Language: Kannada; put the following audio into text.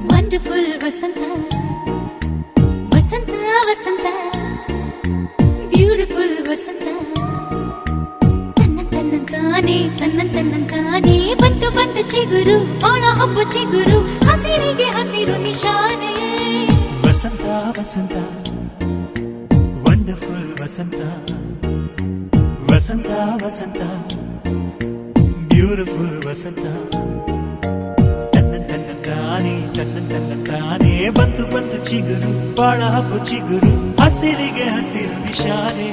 ವಂಡರ್ಫುಲ್ ವಸಂತ ವಸಂತ ವಸಂತ ಬ್ಯೂಟಿಫುಲ್ ವಸಂತ ತನ್ನಂತಾನೆ ಬಂತು ಬಂತು ಚಿಗುರು ಒಣ ಹಬ್ಬ ಚಿಗುರು ಹಸಿರಿಗೆ ಹಸಿರು ನಿಶಾನೆ ವಸಂತ ವಸಂತ ವಂಡರ್ಫುಲ್ ವಸಂತ ವಸಂತ ವಸಂತ ಬ್ಯೂಟಿಫುಲ್ ವಸಂತ ತನ್ನಂತಾನೆ ಬಂತು ಬಂತು ಚಿಗುರು ಬಾಳ ಹಬ್ಬ ಚಿಗುರು ಹಸಿರಿಗೆ ಹಸಿರು ನಿಶಾನೆ